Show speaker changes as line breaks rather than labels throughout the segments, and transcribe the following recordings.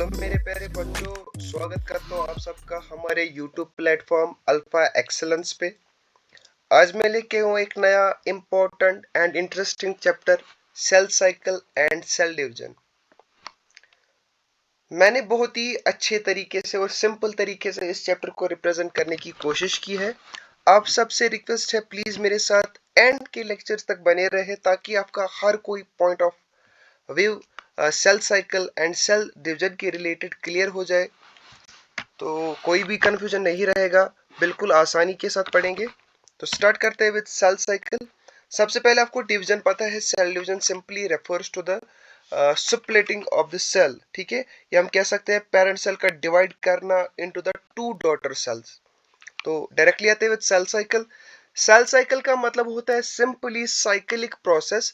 मेरे प्यारे बच्चों, स्वागत करता हूँ आप सबका हमारे YouTube प्लेटफॉर्म अल्फा एक्सेलेंस पे। आज मैं लेके हूँ एक नया important and interesting chapter, cell cycle and cell division. मैंने बहुत ही अच्छे तरीके से और सिंपल तरीके से इस चैप्टर को रिप्रेजेंट करने की कोशिश की है। आप सबसे रिक्वेस्ट है, प्लीज मेरे साथ एंड के लेक्चर्स तक बने रहे ताकि आपका हर कोई point of view cell cycle and cell division के रिलेटेड क्लियर हो जाए, तो कोई भी कंफ्यूजन नहीं रहेगा, बिल्कुल आसानी के साथ पढ़ेंगे। तो स्टार्ट करते हैं विद सेल साइकिल। सबसे पहले आपको डिवीजन पता है, cell division simply refers to the splitting of the cell. ठीक है, ये हम कह सकते हैं पेरेंट सेल का डिवाइड करना into the two daughter cells. तो डायरेक्टली आते हैं with cell cycle. Cell cycle का मतलब होता है सिंपली साइक्लिक प्रोसेस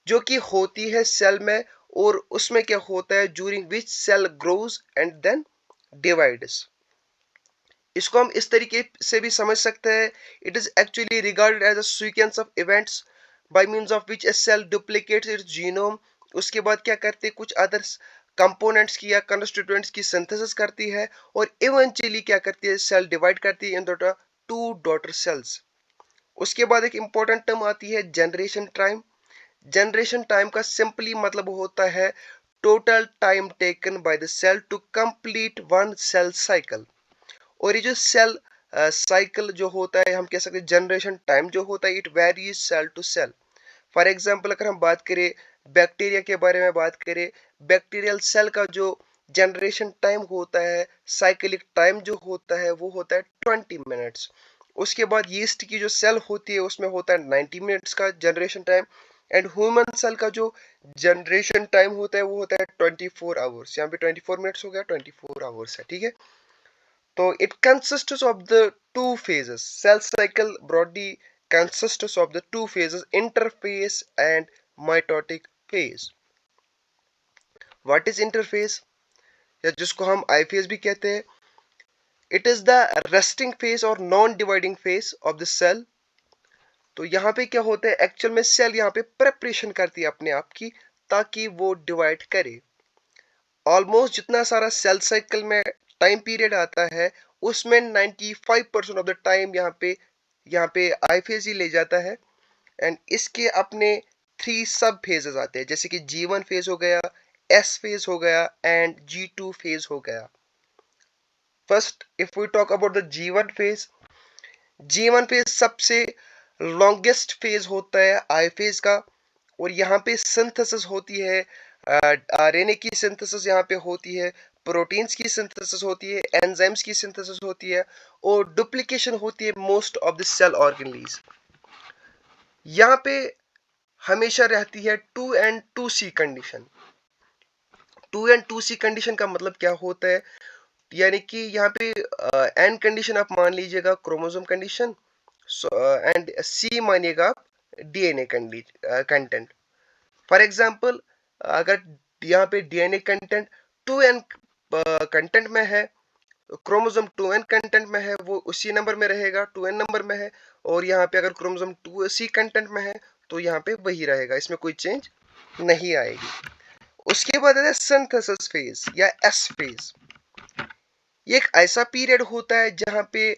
जो कि होती है सेल में, और उसमें क्या होता है, during which cell grows and then divides. इसको हम इस तरीके से भी समझ सकते हैं, it is actually regarded as a sequence of events by means of which a cell duplicates its genome. उसके बाद क्या करते हैं, कुछ अदर कंपोनेंट्स की या कंस्टिट्यूएंट्स की सिंथेसिस करती है, और इवेंचुअली क्या करती है, सेल डिवाइड करती है इन टू डॉटर सेल्स। उसके बाद एक इंपॉर्टेंट टर्म आती है जनरेशन टाइम। जनरेशन टाइम का सिंपली मतलब होता है total time taken by the cell to complete one cell cycle. और ये जो सेल साइकिल जो होता है, हम कह सकते हैं जनरेशन टाइम जो होता है, it varies cell to cell. For example अगर हम बात करें बैक्टीरिया के बारे में, बात करें बैक्टीरियल सेल का जो जनरेशन टाइम होता है, साइकिलिक टाइम जो होता है, वो होता है 20 मिनट्स। उसके बाद यीस्ट की जो सेल होती है उसमें होता है 90 मिनट्स का generation time. And human cell का जो जनरेशन टाइम होता है वो होता है 24 आवर्स। यहाँ पे 24 मिनट्स हो गया, 24 आवर्स है। ठीक है, so it consists of the two phases. Cell cycle broadly consists of the two phases, interphase and mitotic phase. What is interphase? या जिसको हम I phase भी कहते हैं, it is the resting phase और non-dividing phase of the cell. तो यहाँ पे क्या होता है, एक्चुअल में सेल यहाँ पे प्रेपरेशन करती है अपने आप की ताकि वो डिवाइड करे। ऑलमोस्ट जितना सारा सेल साइकिल में टाइम पीरियड आता है उसमें 95% ऑफ द टाइम यहाँ पे आई फेज ही ले जाता है। एंड इसके अपने 3 सब फेजेस आते हैं, जैसे कि G1 फेज हो गया, S फेज हो गया एंड G2 फेज हो गया। First if we talk about the G1 phase सबसे लॉन्गेस्ट फेज होता है आई फेज का, और यहाँ पे सिंथेसिस होती है, आरएनए की सिंथेसिस यहाँ पे होती है, प्रोटीन्स की सिंथेसिस होती है, एंजाइम्स की सिंथेसिस होती है, और डुप्लीकेशन होती है most of the cell organelles. यहाँ पे हमेशा रहती है 2N2C कंडीशन। 2N2C कंडीशन का मतलब क्या होता है, यानी कि यहाँ पे एन कंडीशन आप मान लीजिएगा क्रोमोसोम कंडीशन, एंड सी मानिएगा डीएनए कंटेंट। फॉर एग्जांपल अगर यहाँ पे डीएनए कंटेंट 2N कंटेंट में है, क्रोमोसोम 2N कंटेंट में है, वो उसी नंबर में रहेगा, 2N नंबर में है। और यहाँ पे अगर क्रोमोसोम 2C कंटेंट में है तो यहाँ पे वही रहेगा, इसमें कोई चेंज नहीं आएगी। उसके बाद है सिंथेसिस फेज या एस फेज। ये एक ऐसा पीरियड होता है जहाँ पे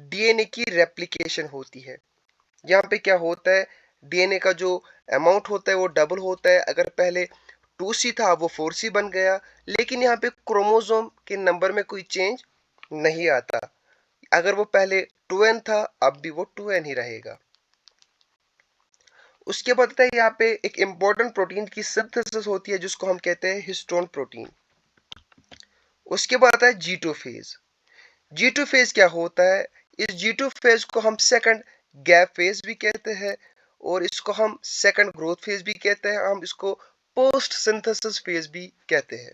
डीएनए की रेप्लिकेशन होती है। यहाँ पे क्या होता है, डीएनए का जो अमाउंट होता है वो डबल होता है। अगर पहले 2C था वो 4C बन गया, लेकिन यहाँ पे क्रोमोसोम के नंबर में कोई चेंज नहीं आता। अगर वो पहले 2N था अब भी वो 2N ही रहेगा। उसके बाद है यहाँ पे एक इंपॉर्टेंट प्रोटीन की सिंथेसिस होती है जिसको हम कहते हैं हिस्टोन प्रोटीन। उसके बाद है G2 फेज। G2 फेज क्या होता है, इस G2 फेज को हम सेकंड गैप फेज भी कहते हैं, और इसको हम सेकंड ग्रोथ फेज भी कहते हैं, हम इसको पोस्ट सिंथेसिस फेज भी कहते हैं।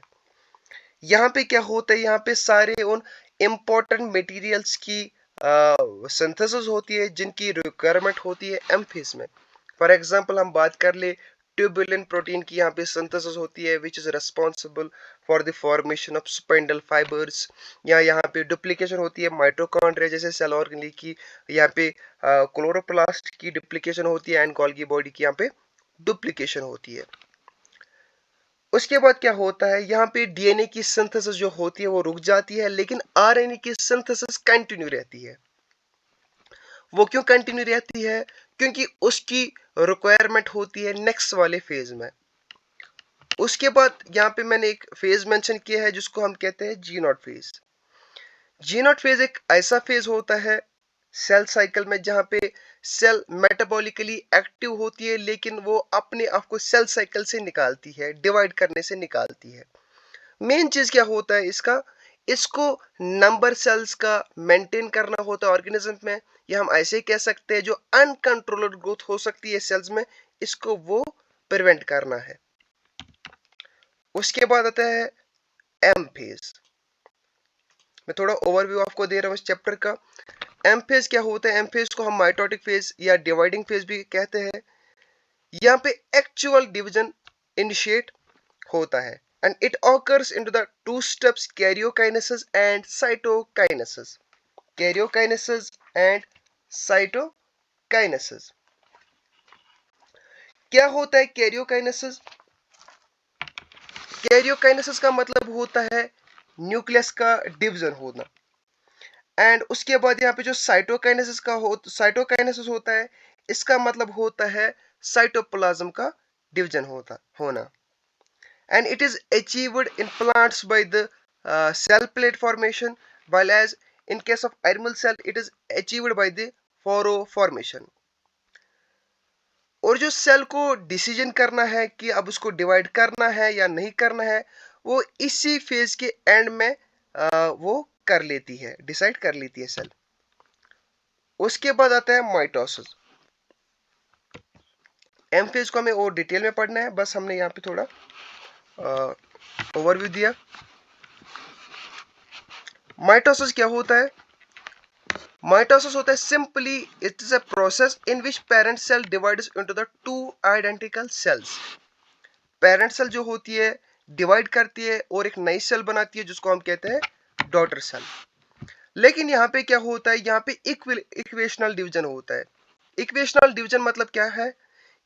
यहाँ पे क्या होता है, यहाँ पे सारे उन इंपॉर्टेंट मटेरियल्स की सिंथेसिस होती है जिनकी रिक्वायरमेंट होती है एम फेज में। फॉर एग्जांपल हम बात कर ले ट्यूबुलिन प्रोटीन की, यहाँ पे सिंथेसिस होती है which is responsible for the formation of spindle fibres. यहाँ पे डुप्लीकेशन होती है माइटोकॉन्ड्रिया जैसे सेल ऑर्गेनली की, यहाँ पे क्लोरोप्लास्ट की डुप्लीकेशन होती है, एंड गोल्गी बॉडी की यहाँ पे डुप्लीकेशन होती है। उसके बाद क्या होता है, यहाँ पे डीएनए की सिंथेसिस जो होती है वो रुक जाती है, लेकिन आरएनए की सिंथेसिस कंटिन्यू रहती है। वो क्यों कंटिन्यू रहती है? क्योंकि उसकी रिक्वायरमेंट होती है नेक्स्ट वाले फेज में। उसके बाद यहाँ पे मैंने एक फेज मेंशन किया है जिसको हम कहते हैं G not phase. G not phase एक ऐसा फेज होता है सेल साइकिल में जहां पे सेल मेटाबॉलिकली एक्टिव होती है, लेकिन वो अपने आप को सेल साइकिल से निकालती है, डिवाइड करने से निकालती है। मेन चीज क्या होता है इसका, इसको नंबर सेल्स का मेंटेन करना होता है ऑर्गेनिज्म में, या हम ऐसे कह सकते हैं जो अनकंट्रोल्ड ग्रोथ हो सकती है सेल्स में, इसको वो प्रिवेंट करना है। उसके बाद आता है एम फेज। मैं थोड़ा ओवरव्यू आपको दे रहा हूँ इस चैप्टर का। एम फेज क्या होता है? एम फेज को हम माइटोटिक फेज या डिवाइडिंग फेज भी कहते हैं। यहाँ पे एक्चुअल डिवीजन इनिशिएट होता है and it occurs into the two steps karyokinesis and cytokinesis. Karyokinesis and cytokinesis. क्या होता है karyokinesis? Karyokinesis का मतलब होता है न्यूक्लियस का डिवीजन होना, एंड उसके बाद यहाँ पे जो साइटोकाइनेसिस होता है, इसका मतलब होता है साइटोप्लाज्म का डिवीजन होना, and it is achieved in plants by the cell plate formation, while as in case of animal cell it is achieved by the furrow formation. और जो सेल को डिसीजन करना है कि अब उसको डिवाइड करना है या नहीं करना है, वो इसी फेज के एंड में वो कर लेती है, डिसाइड कर लेती है सेल। उसके बाद आता है माइटोसिस। एम फेज को हमें और डिटेल में पढ़ना है, बस हमने यहाँ पे थोड़ा ओवरव्यू दिया। माइटोसिस क्या होता है? माइटोसिस होता है simply it is a process in which parent cell divides into the two identical cells. Parent cell जो होती है डिवाइड करती है और एक नई सेल बनाती है जिसको हम कहते हैं डॉटर सेल। लेकिन यहाँ पे क्या होता है, यहाँ पे इक्वेशनल डिवीजन होता है। इक्वेशनल डिवीजन मतलब क्या है?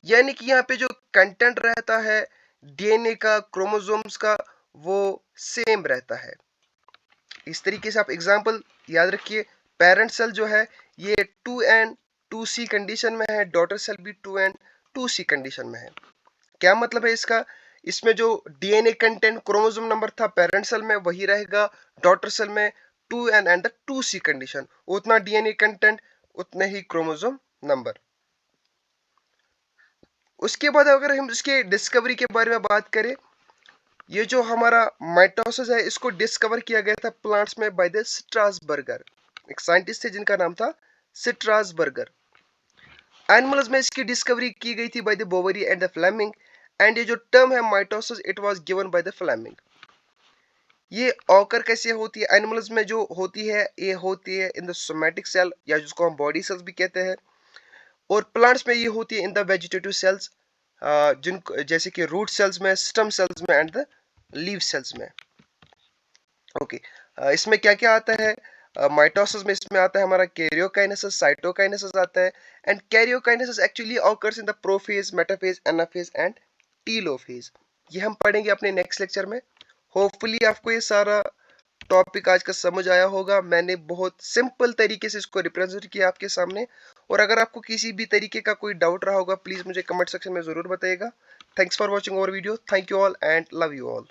यानी कि यहाँ पे जो कंटेंट रहता है डीएनए का, क्रोमोसोम्स का, वो सेम रहता है। इस तरीके से आप एग्जांपल याद रखिए, पेरेंट सेल जो है ये 2n 2c कंडीशन में है, डॉटर सेल भी 2n 2c कंडीशन में है। क्या मतलब है इसका? इसमें जो डीएनए कंटेंट क्रोमोसोम नंबर था पेरेंट सेल में वही रहेगा, डॉटर सेल में 2n and the 2c condition, उतना डीएनए कंटेंट उतने ही क्रोमोसोम नंबर। उसके बाद अगर हम इसके डिस्कवरी के बारे में बात करें, ये जो हमारा माइटोसिस है इसको डिस्कवर किया गया था प्लांट्स में बाय द स्ट्रासबर्गर। एक साइंटिस्ट थे जिनका नाम था स्ट्रासबर्गर। एनिमल्स में इसकी डिस्कवरी की गई थी by the Boveri and the Flemming, and ये जो टर्म है mitosis it was given by the Flemming. ये ऑकर कैसे होती है? एनिमल्स में जो होती है ये होती है इन द सोमैटिक सेल, या जिसको हम बॉडी सेल्स भी कहते हैं, और प्लांट्स में ये होती है इन द वेजिटेटिव सेल्स, जिन जैसे कि रूट सेल्स में, स्टेम सेल्स में एंड द लीव सेल्स में। ओके, इसमें क्या क्या आता है? माइटोसिस में इसमें आता है हमारा कैरियोकाइनेसिस, साइटोकाइनेसिस आता है, and karyokinesis actually occurs in the prophase, metaphase, anaphase and telophase. ये हम पढ़ेंगे अपने नेक्स्ट लेक्चर में। होपफुली आपको ये सारा टॉपिक आज का समझ आया होगा। मैंने बहुत सिंपल तरीके से इसको रिप्रेजेंट किया आपके सामने, और अगर आपको किसी भी तरीके का कोई डाउट रहा होगा प्लीज मुझे कमेंट सेक्शन में जरूर बताइएगा। Thanks for watching our video. Thank you all and love you all.